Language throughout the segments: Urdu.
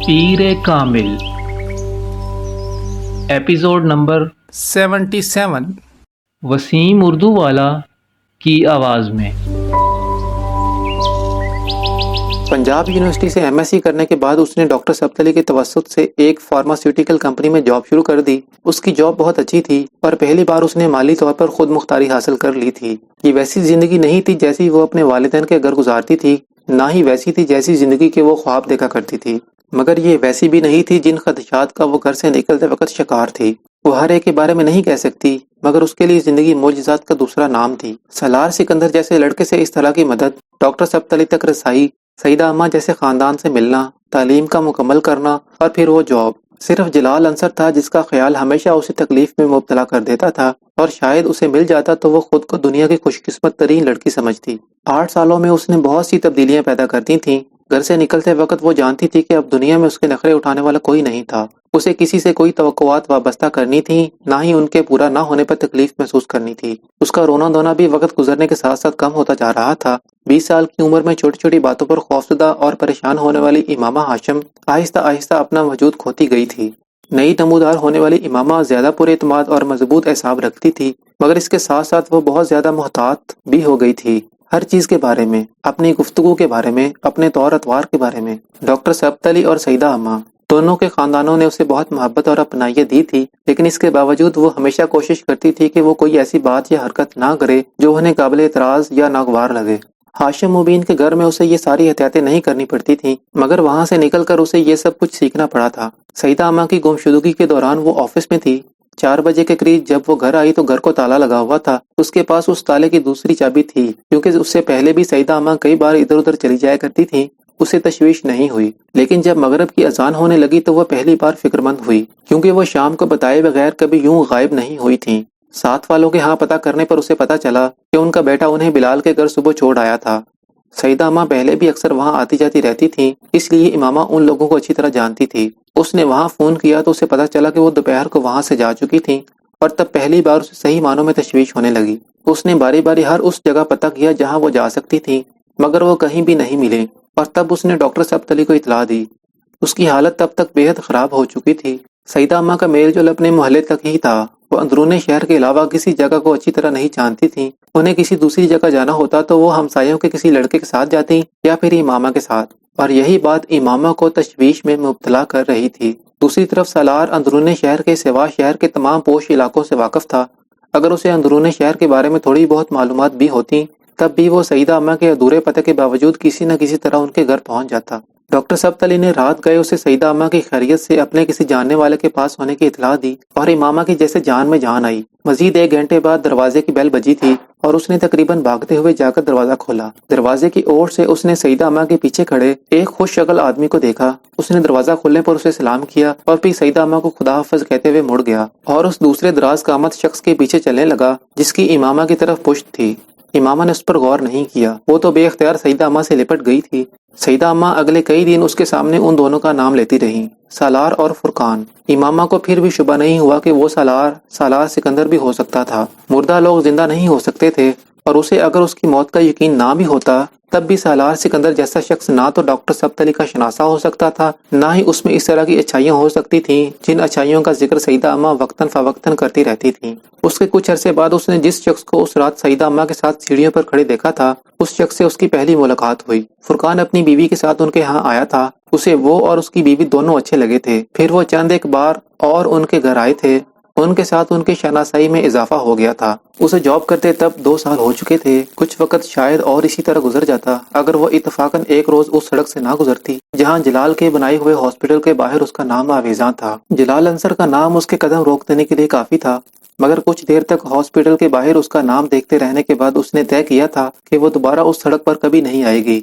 پیر کامل ایپیسوڈ نمبر 77 وسیم اردو والا کی آواز میں۔ پنجاب یونیورسٹی سے ایم ایس سی کرنے کے بعد اس نے ڈاکٹر ثبت علی کے توسط سے ایک فارماسیوٹیکل کمپنی میں جاب شروع کر دی۔ اس کی جاب بہت اچھی تھی اور پہلی بار اس نے مالی طور پر خود مختاری حاصل کر لی تھی۔ یہ ویسی زندگی نہیں تھی جیسی وہ اپنے والدین کے گھر گزارتی تھی، نہ ہی ویسی تھی جیسی زندگی کے وہ خواب دیکھا کرتی تھی، مگر یہ ویسی بھی نہیں تھی جن خدشات کا وہ گھر سے نکلتے وقت شکار تھی۔ وہ ہر ایک کے بارے میں نہیں کہہ سکتی، مگر اس کے لیے زندگی معجزات کا دوسرا نام تھی۔ سالار سکندر جیسے لڑکے سے اس طرح کی مدد، ڈاکٹر ثبت علی تک رسائی، سیدہ اماں جیسے خاندان سے ملنا، تعلیم کا مکمل کرنا اور پھر وہ جاب۔ صرف جلال انصر تھا جس کا خیال ہمیشہ اسے تکلیف میں مبتلا کر دیتا تھا، اور شاید اسے مل جاتا تو وہ خود کو دنیا کی خوش قسمت ترین لڑکی سمجھتی۔ 8 سالوں میں اس نے بہت سی تبدیلیاں پیدا کر دی تھیں۔ گھر سے نکلتے وقت وہ جانتی تھی کہ اب دنیا میں اس کے نخرے اٹھانے والا کوئی نہیں تھا۔ اسے کسی سے کوئی توقعات وابستہ کرنی تھی، نہ ہی ان کے پورا نہ ہونے پر تکلیف محسوس کرنی تھی۔ اس کا رونا دھونا بھی وقت گزرنے کے ساتھ ساتھ کم ہوتا جا رہا تھا۔ 20 سال کی عمر میں چھوٹی چھوٹی باتوں پر خوفزدہ اور پریشان ہونے والی امامہ ہاشم آہستہ آہستہ اپنا وجود کھوتی گئی تھی۔ نئی نمودار ہونے والی امامہ زیادہ پر اعتماد اور مضبوط اعصاب رکھتی تھی، مگر اس کے ساتھ ساتھ وہ بہت زیادہ محتاط بھی ہو گئی تھی، ہر چیز کے بارے میں، اپنی گفتگو کے بارے میں، اپنے طور اتوار کے بارے میں۔ ڈاکٹر ثبت علی اور سیدہ اماں دونوں کے خاندانوں نے اسے بہت محبت اور اپنائیت دی تھی، لیکن اس کے باوجود وہ ہمیشہ کوشش کرتی تھی کہ وہ کوئی ایسی بات یا حرکت نہ کرے جو انہیں قابل اعتراض یا ناگوار لگے۔ ہاشم مبین کے گھر میں اسے یہ ساری احتیاطیں نہیں کرنی پڑتی تھیں، مگر وہاں سے نکل کر اسے یہ سب کچھ سیکھنا پڑا تھا۔ سیدہ اماں کی گمشدگی کے دوران وہ آفس میں تھی۔ 4 بجے کے قریب جب وہ گھر آئی تو گھر کو تالا لگا ہوا تھا۔ اس کے پاس اس تالے کی دوسری چابی تھی، کیونکہ اس سے پہلے بھی سیدہ اماں کئی بار ادھر ادھر چلی جایا کرتی تھیں۔ اسے تشویش نہیں ہوئی، لیکن جب مغرب کی اذان ہونے لگی تو وہ پہلی بار فکر مند ہوئی، کیونکہ وہ شام کو بتائے بغیر کبھی یوں غائب نہیں ہوئی تھیں۔ ساتھ والوں کے ہاں پتہ کرنے پر اسے پتہ چلا کہ ان کا بیٹا انہیں بلال کے گھر صبح چھوڑ آیا تھا۔ سیدہ اماں پہلے بھی اکثر وہاں آتی جاتی رہتی تھیں، اس لیے امامہ ان لوگوں کو اچھی طرح جانتی تھی۔ اس نے وہاں فون کیا تو اسے پتہ چلا کہ وہ دوپہر کو وہاں سے جا چکی تھیں، اور تب پہلی بار اسے صحیح معنوں میں تشویش ہونے لگی۔ اس نے باری باری ہر اس جگہ پتہ کیا جہاں وہ جا سکتی تھی، مگر وہ کہیں بھی نہیں ملے، اور تب اس نے ڈاکٹر ثبت علی کو اطلاع دی۔ اس کی حالت تب تک بے حد خراب ہو چکی تھی۔ سیدہ اماں کا میل جول اپنے محلے تک ہی تھا۔ وہ اندرون شہر کے علاوہ کسی جگہ کو اچھی طرح نہیں جانتی تھیں۔ انہیں کسی دوسری جگہ جانا ہوتا تو وہ ہمسایوں کے کسی لڑکے کے ساتھ جاتی یا پھر امامہ کے ساتھ، اور یہی بات امامہ کو تشویش میں مبتلا کر رہی تھی۔ دوسری طرف سالار اندرون شہر کے سوا شہر کے تمام پوش علاقوں سے واقف تھا۔ اگر اسے اندرون شہر کے بارے میں تھوڑی بہت معلومات بھی ہوتی، تب بھی وہ سیدہ اماں کے ادھورے پتے کے باوجود کسی نہ کسی طرح ان کے گھر پہنچ جاتا۔ ڈاکٹر ثبت علی نے رات گئے اسے سیدہ اماں کی خیریت سے اپنے کسی جاننے والے کے پاس ہونے کی اطلاع دی، اور امامہ کی جیسے جان میں جان آئی۔ مزید 1 گھنٹے بعد دروازے کی بیل بجی تھی، اور اس نے تقریباً بھاگتے ہوئے جا کر دروازہ کھولا۔ دروازے کی اوٹ سے اس نے سیدہ اماں کے پیچھے کھڑے ایک خوش شکل آدمی کو دیکھا۔ اس نے دروازہ کھولنے پر اسے سلام کیا اور پھر سیدہ اماں کو خدا حافظ کہتے ہوئے مڑ گیا، اور اس دوسرے دراز قامت شخص کے پیچھے چلنے لگا جس کی امامہ کی طرف پشت تھی۔ امامہ نے اس پر غور نہیں کیا، وہ تو بے اختیار سیدہ اماں سے لپٹ گئی تھی۔ سیدہ اماں اگلے کئی دن اس کے سامنے ان دونوں کا نام لیتی رہیں، سالار اور فرقان۔ امامہ کو پھر بھی شبہ نہیں ہوا کہ وہ سالار سکندر بھی ہو سکتا تھا۔ مردہ لوگ زندہ نہیں ہو سکتے تھے، اور اسے اگر اس کی موت کا یقین نہ بھی ہوتا تب بھی سالار سکندر جیسا شخص نہ تو ڈاکٹر ثبت علی کا شناسہ ہو سکتا تھا، نہ ہی اس میں اس طرح کی اچھائیاں ہو سکتی تھیں جن اچھائیوں کا ذکر سیدہ اماں وقتاً فوقتاً کرتی رہتی تھیں۔ اس کے کچھ عرصے بعد اس نے جس شخص کو اس رات سیدہ اماں کے ساتھ سیڑھیوں پر کھڑے دیکھا تھا، اس شخص سے اس کی پہلی ملاقات ہوئی۔ فرقان اپنی بیوی کے ساتھ ان کے ہاں آیا تھا۔ اسے وہ اور اس کی بیوی دونوں اچھے لگے تھے۔ پھر وہ چند ایک بار اور ان کے گھر آئے تھے۔ ان کے ساتھ ان کی شناسائی میں اضافہ ہو گیا تھا۔ اسے جاب کرتے تب 2 سال ہو چکے تھے۔ کچھ وقت شاید اور اسی طرح گزر جاتا اگر وہ اتفاقاً ایک روز اس سڑک سے نہ گزرتی جہاں جلال کے بنائے ہوئے ہاسپٹل کے باہر اس کا نام آویزاں تھا۔ جلال انصر کا نام اس کے قدم روک دینے کے لیے کافی تھا، مگر کچھ دیر تک ہاسپٹل کے باہر اس کا نام دیکھتے رہنے کے بعد اس نے طے کیا تھا کہ وہ دوبارہ اس سڑک پر کبھی نہیں آئے گی۔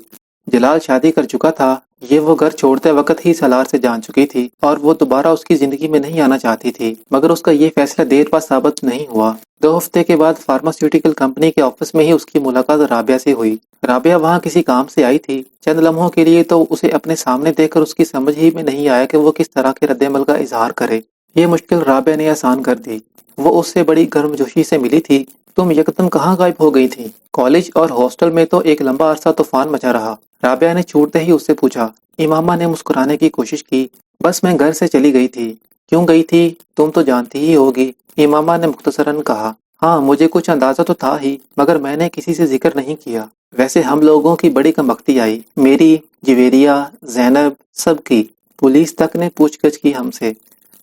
جلال شادی کر چکا تھا، یہ وہ گھر چھوڑتے وقت ہی سالار سے جان چکی تھی، اور وہ دوبارہ اس کی زندگی میں نہیں آنا چاہتی تھی، مگر اس کا یہ فیصلہ دیر پا ثابت نہیں ہوا۔ 2 ہفتے کے بعد فارماسیوٹیکل کمپنی کے آفس میں ہی اس کی ملاقات رابعہ سے ہوئی۔ رابعہ وہاں کسی کام سے آئی تھی۔ چند لمحوں کے لیے تو اسے اپنے سامنے دیکھ کر اس کی سمجھ ہی میں نہیں آیا کہ وہ کس طرح کے رد عمل کا اظہار کرے۔ یہ مشکل رابعہ نے آسان کر دی۔ وہ اس سے بڑی گرمجوشی سے ملی تھی۔ تم یکدم کہاں غائب ہو گئی تھی؟ کالج اور ہاسٹل میں تو ایک لمبا عرصہ طوفان مچا رہا۔ رابعہ نے چھوٹتے ہی اس سے پوچھا۔ امامہ نے مسکرانے کی کوشش کی۔ بس میں گھر سے چلی گئی تھی۔ کیوں گئی تھی تم تو جانتی ہی ہوگی، امامہ نے مختصراً کہا۔ ہاں مجھے کچھ اندازہ تو تھا ہی، مگر میں نے کسی سے ذکر نہیں کیا۔ ویسے ہم لوگوں کی بڑی کمبختی آئی، میری، جویریہ، زینب، سب کی۔ پولیس تک نے پوچھ گچھ کی ہم سے۔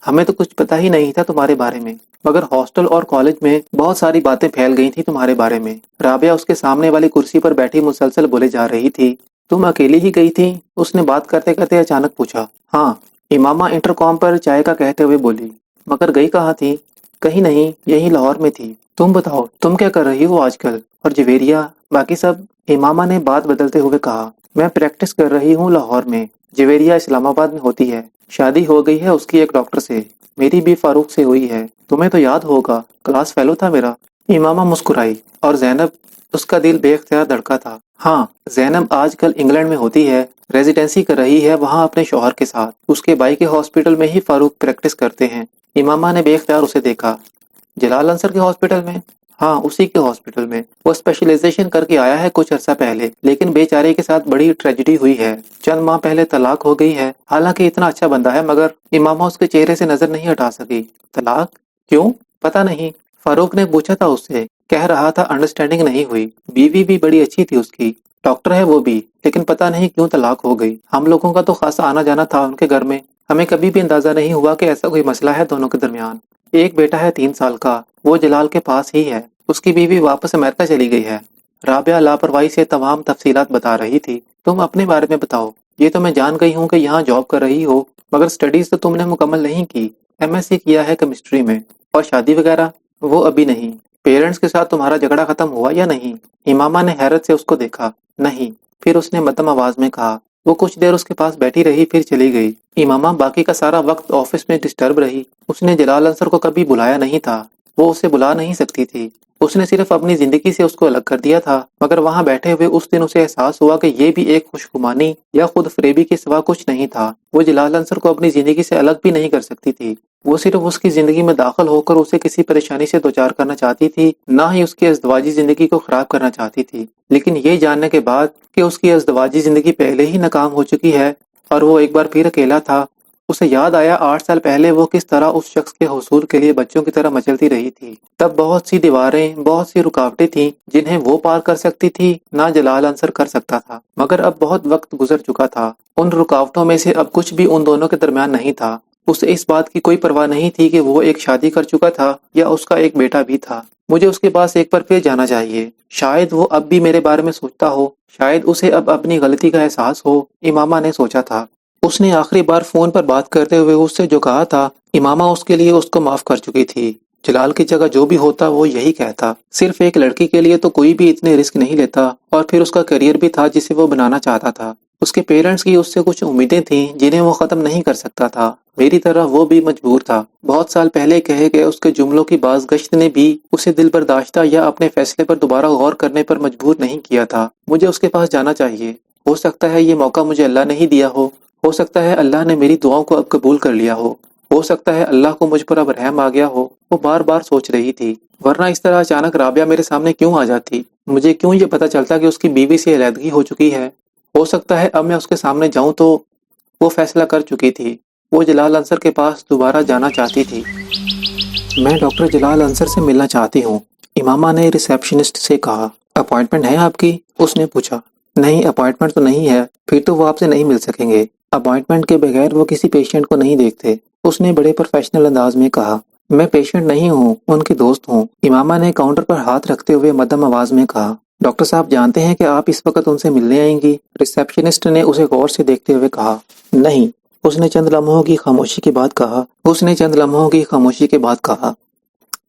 ہمیں تو کچھ پتہ ہی نہیں تھا تمہارے بارے میں، مگر ہاسٹل اور کالج میں بہت ساری باتیں پھیل گئی تھیں تمہارے بارے میں۔ رابعہ اس کے سامنے والی کرسی پر بیٹھی مسلسل بولے جا رہی تھی۔ تم اکیلی ہی گئی تھی؟ اس نے بات کرتے کرتے اچانک پوچھا۔ ہاں، امامہ انٹرکام پر چائے کا کہتے ہوئے بولی۔ مگر گئی کہاں تھی؟ کہیں نہیں، یہی لاہور میں تھی۔ تم بتاؤ تم کیا کر رہی ہو آج کل؟ اور جویریہ، باقی سب؟ امامہ نے بات بدلتے ہوئے کہا۔ میں پریکٹس کر رہی ہوں لاہور میں، جویریہ اسلام آباد میں ہوتی ہے۔ شادی ہو گئی ہے اس کی ایک ڈاکٹر سے، میری بھی فاروق سے ہوئی ہے، تمہیں تو یاد ہوگا، کلاس فیلو تھا میرا۔ امامہ مسکرائی۔ اور زینب؟ اس کا دل بے اختیار دھڑکا تھا۔ ہاں، زینب آج کل انگلینڈ میں ہوتی ہے، ریزیڈنسی کر رہی ہے وہاں اپنے شوہر کے ساتھ۔ اس کے بھائی کے ہاسپٹل میں ہی فاروق پریکٹس کرتے ہیں۔ امامہ نے بے اختیار اسے دیکھا۔ جلال انصر کے ہاسپٹل میں؟ ہاں، اسی کے ہاسپٹل میں۔ وہ اسپیشلائزیشن کر کے آیا ہے کچھ عرصہ پہلے، لیکن بیچارے کے ساتھ بڑی ٹریجڈی ہوئی ہے، چند ماہ پہلے طلاق ہو گئی ہے۔ حالانکہ اتنا اچھا بندہ ہے، مگر امامہ اس کے چہرے سے نظر نہیں ہٹا سکی۔ طلاق؟ کیوں؟ پتہ نہیں، فاروق نے پوچھا تھا اس سے، کہہ رہا تھا انڈرسٹینڈنگ نہیں ہوئی۔ بیوی بھی بڑی اچھی تھی اس کی، ڈاکٹر ہے وہ بھی، لیکن پتہ نہیں کیوں طلاق ہو گئی۔ ہم لوگوں کا تو خاصا آنا جانا تھا ان کے گھر میں، ہمیں کبھی بھی اندازہ نہیں ہوا کہ ایسا کوئی مسئلہ ہے دونوں کے درمیان۔ ایک بیٹا ہے 3 سال کا، وہ جلال کے پاس ہی ہے۔ اس کی بیوی واپس امریکہ چلی گئی ہے۔ رابعہ لاپرواہی سے تمام تفصیلات بتا رہی تھی۔ تم اپنے بارے میں بتاؤ۔ یہ تو میں جان گئی ہوں کہ یہاں جاب کر رہی ہو، مگر سٹڈیز تو تم نے مکمل نہیں کی۔ MSc کیا ہے کیمسٹری میں، اور شادی وغیرہ؟ وہ ابھی نہیں۔ پیرنٹس کے ساتھ تمہارا جھگڑا ختم ہوا یا نہیں؟ امامہ نے حیرت سے اس کو دیکھا۔ نہیں۔ پھر اس نے مدھم آواز میں کہا۔ وہ کچھ دیر اس کے پاس بیٹھی رہی، پھر چلی گئی۔ امامہ باقی کا سارا وقت آفس میں ڈسٹرب رہی۔ اس نے جلال انصر کو کبھی بلایا نہیں تھا، وہ اسے بلا نہیں سکتی تھی۔ اس نے صرف اپنی زندگی سے اس کو الگ کر دیا تھا، مگر وہاں بیٹھے ہوئے اس دن اسے احساس ہوا کہ یہ بھی ایک خوش گمانی یا خود فریبی کے سوا کچھ نہیں تھا۔ وہ جلال انصر کو اپنی زندگی سے الگ بھی نہیں کر سکتی تھی۔ وہ صرف اس کی زندگی میں داخل ہو کر اسے کسی پریشانی سے دوچار کرنا چاہتی تھی، نہ ہی اس کی ازدواجی زندگی کو خراب کرنا چاہتی تھی۔ لیکن یہ جاننے کے بعد کہ اس کی ازدواجی زندگی پہلے ہی ناکام ہو چکی ہے اور وہ ایک بار پھر اکیلا تھا، اسے یاد آیا 8 سال پہلے وہ کس طرح اس شخص کے حصول کے لیے بچوں کی طرح مچلتی رہی تھی۔ تب بہت سی دیواریں، بہت سی رکاوٹیں تھیں جنہیں وہ پار کر سکتی تھی، نہ جلال انصر کر سکتا تھا۔ مگر اب بہت وقت گزر چکا تھا، ان رکاوٹوں میں سے اب کچھ بھی ان دونوں کے درمیان نہیں تھا۔ اسے اس بات کی کوئی پرواہ نہیں تھی کہ وہ ایک شادی کر چکا تھا یا اس کا ایک بیٹا بھی تھا۔ مجھے اس کے پاس ایک بار پھر جانا چاہیے، شاید وہ اب بھی میرے بارے میں سوچتا ہو، شاید اسے اب اپنی غلطی کا احساس ہو، امامہ نے سوچا تھا۔ اس نے آخری بار فون پر بات کرتے ہوئے اس سے جو کہا تھا، امامہ اس کے لیے اس کو معاف کر چکی تھی۔ جلال کی جگہ جو بھی ہوتا وہ یہی کہتا۔ صرف ایک لڑکی کے لیے تو کوئی بھی اتنے رسک نہیں لیتا، اور پھر اس کا کیریئر بھی تھا جسے وہ بنانا چاہتا تھا۔ اس کے پیرنٹس کی اس سے کچھ امیدیں تھیں جنہیں وہ ختم نہیں کر سکتا تھا۔ میری طرح وہ بھی مجبور تھا۔ بہت سال پہلے کہے گئے اس کے جملوں کی باز گشت نے بھی اسے دل برداشتہ یا اپنے فیصلے پر دوبارہ غور کرنے پر مجبور نہیں کیا تھا۔ مجھے اس کے پاس جانا چاہیے۔ ہو سکتا ہے یہ موقع مجھے اللہ نے ہی دیا ہو سکتا ہے اللہ نے میری دعاؤں کو اب قبول کر لیا ہو سکتا ہے اللہ کو مجھ پر اب رحم آ گیا ہو، وہ بار بار سوچ رہی تھی۔ ورنہ اس طرح اچانک رابعہ میرے سامنے کیوں آ جاتی؟ مجھے کیوں یہ پتہ چلتا کہ اس کی بیوی سے علیحدگی ہو چکی ہے؟ ہو سکتا ہے اب میں اس کے سامنے جاؤں تو وہ فیصلہ کر چکی تھی، وہ جلال انصر کے پاس دوبارہ جانا چاہتی تھی۔ میں ڈاکٹر جلال انصر سے ملنا چاہتی ہوں، امامہ نے ریسیپشنسٹ سے کہا۔ اپوائنٹمنٹ ہے آپ کی؟ اس نے پوچھا۔ نہیں، اپوائنٹمنٹ تو نہیں ہے، پھر تو وہ آپ سے نہیں مل سکیں گے۔ اپوائنٹمنٹ کے بغیر وہ کسی پیشنٹ کو نہیں دیکھتے، اس نے بڑے پروفیشنل انداز میں کہا۔ میں پیشنٹ نہیں ہوں، ان کی دوست ہوں، امامہ نے کاؤنٹر پر ہاتھ رکھتے ہوئے مدھم آواز میں کہا۔ ڈاکٹر صاحب جانتے ہیں کہ آپ اس وقت ان سے ملنے آئیں گی؟ ریسیپشنسٹ نے اسے غور سے دیکھتے ہوئے کہا۔ نہیں، اس نے چند لمحوں کی خاموشی کے بعد کہا۔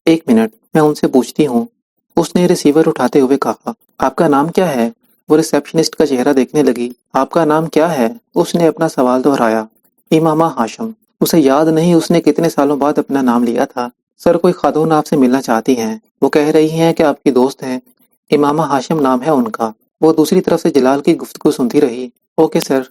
ایک منٹ، میں ان سے پوچھتی ہوں، اس نے ریسیور اٹھاتے ہوئے کہا۔ آپ کا نام کیا ہے؟ وہ ریسیپشنسٹ کا چہرہ دیکھنے لگی۔ آپ کا نام کیا ہے؟ اس نے اپنا سوال دہرایا۔ امامہ ہاشم۔ اسے یاد نہیں اس نے کتنے سالوں بعد اپنا نام لیا تھا۔ سر، کوئی خاتون آپ سے ملنا چاہتی ہیں، وہ کہہ رہی ہیں کہ آپ کی دوست ہیں، امامہ ہاشم نام ہے ان کا۔ وہ دوسری طرف سے جلال کی گفتگو سنتی رہی۔ Okay sir.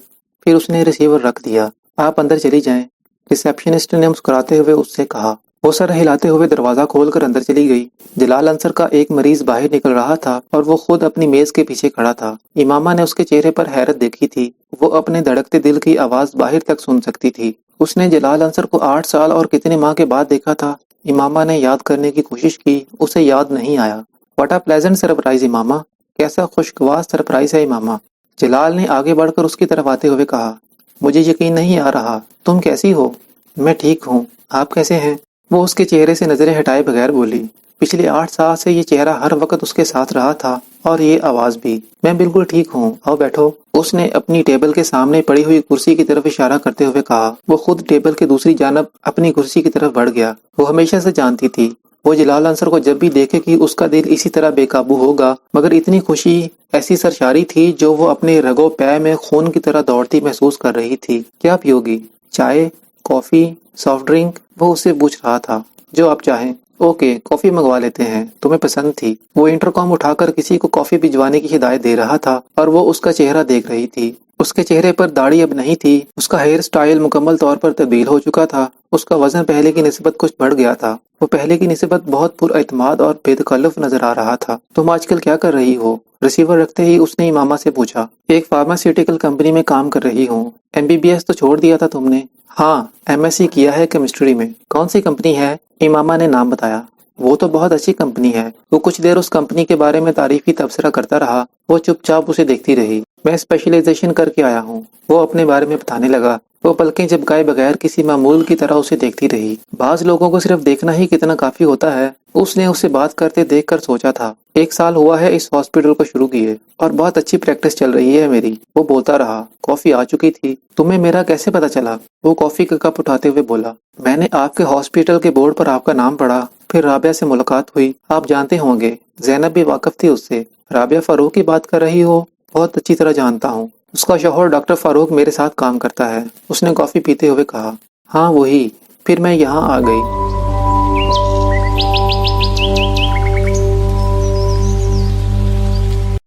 پھر اس نے ریسیور رکھ دیا۔ آپ اندر چلی جائیں، ریسیپشنسٹ نے مسکراتے ہوئے اس سے کہا۔ وہ سر ہلاتے ہوئے دروازہ کھول کر اندر چلی گئی۔ جلال انصر کا ایک مریض باہر نکل رہا تھا اور وہ خود اپنی میز کے پیچھے کھڑا تھا۔ امامہ نے اس کے چہرے پر حیرت دیکھی تھی۔ وہ اپنے دھڑکتے دل کی آواز باہر تک سن سکتی تھی۔ اس نے جلال انصر کو 8 سال اور کتنے ماہ کے بعد دیکھا تھا؟ امامہ نے یاد کرنے کی کوشش کی، اسے یاد نہیں آیا۔ واٹ اے پلیزنٹ سرپرائز امامہ، کیسا خوشگوار سرپرائز ہے امامہ۔ جلال نے آگے بڑھ کر اس کی طرف آتے ہوئے کہا، مجھے یقین نہیں آ رہا، تم کیسی ہو؟ میں ٹھیک ہوں، آپ کیسے ہیں؟ وہ اس کے چہرے سے نظریں ہٹائے بغیر بولی۔ پچھلے 8 سال سے یہ چہرہ ہر وقت اس کے ساتھ رہا تھا اور یہ آواز بھی۔ میں بالکل ٹھیک ہوں، آؤ بیٹھو۔ اس نے اپنی ٹیبل کے سامنے پڑی ہوئی کرسی کی طرف اشارہ کرتے ہوئے کہا۔ وہ خود ٹیبل کے دوسری جانب اپنی کرسی کی طرف بڑھ گیا۔ وہ ہمیشہ سے جانتی تھی وہ جلال انصر کو جب بھی دیکھے کہ اس کا دل اسی طرح بے قابو ہوگا، مگر اتنی خوشی، ایسی سرشاری تھی جو وہ اپنے رگو پے میں خون کی طرح دوڑتی محسوس کر رہی تھی۔ کیا پیو گی؟ چائے، کافی، سافٹ ڈرنک؟ وہ اس سے پوچھ رہا تھا۔ جو آپ چاہیں۔ اوکے، کافی منگوا لیتے ہیں، تمہیں پسند تھی۔ وہ انٹرکام اٹھا کر کسی کو کافی بھجوانے کی ہدایت دے رہا تھا اور وہ اس کا چہرہ دیکھ رہی تھی۔ اس کے چہرے پر داڑھی اب نہیں تھی، اس کا ہیئر سٹائل مکمل طور پر تبدیل ہو چکا تھا۔ اس کا وزن پہلے کی نسبت کچھ بڑھ گیا تھا۔ وہ پہلے کی نسبت بہت پر اعتماد اور بے تکلف نظر آ رہا تھا۔ تم آج کل کیا کر رہی ہو؟ ریسیور رکھتے ہی اس نے امامہ سے پوچھا۔ ایک فارماسیوٹیکل کمپنی میں کام کر رہی ہوں۔ MBBS تو چھوڑ دیا تھا تم نے؟ ہاں، MSc کیا ہے کیمسٹری میں۔ کون سی کمپنی ہے؟ امامہ نے نام بتایا۔ وہ تو بہت اچھی کمپنی ہے۔ وہ کچھ دیر اس کمپنی کے بارے میں تعریفی تبصرہ کرتا رہا۔ وہ چپ چاپ اسے دیکھتی رہی۔ میں اسپیشلائزیشن کر کے آیا ہوں، وہ اپنے بارے میں بتانے لگا۔ وہ پلکیں جھپکائے بغیر کسی معمول کی طرح اسے دیکھتی رہی۔ بعض لوگوں کو صرف دیکھنا ہی کتنا کافی ہوتا ہے، اس نے اسے بات کرتے دیکھ کر سوچا تھا۔ 1 سال ہوا ہے اس ہاسپٹل کو شروع کیے اور بہت اچھی پریکٹس چل رہی ہے میری۔ وہ بولتا رہا۔ کافی آ چکی تھی۔ تمہیں میرا کیسے پتا چلا؟ وہ کافی کا کپ اٹھاتے ہوئے بولا۔ میں نے آپ کے ہاسپٹل کے بورڈ پر آپ کا نام پڑھا، پھر رابعہ سے ملاقات ہوئی۔ آپ جانتے ہوں گے، زینب بھی واقف تھی اس سے۔ رابعہ فاروق کی بات کر رہی ہو؟ بہت اچھی طرح جانتا ہوں، اس کا شوہر ڈاکٹر فاروق میرے ساتھ کام کرتا ہے، اس نے کافی پیتے ہوئے کہا۔ ہاں وہی، پھر میں یہاں آ گئی۔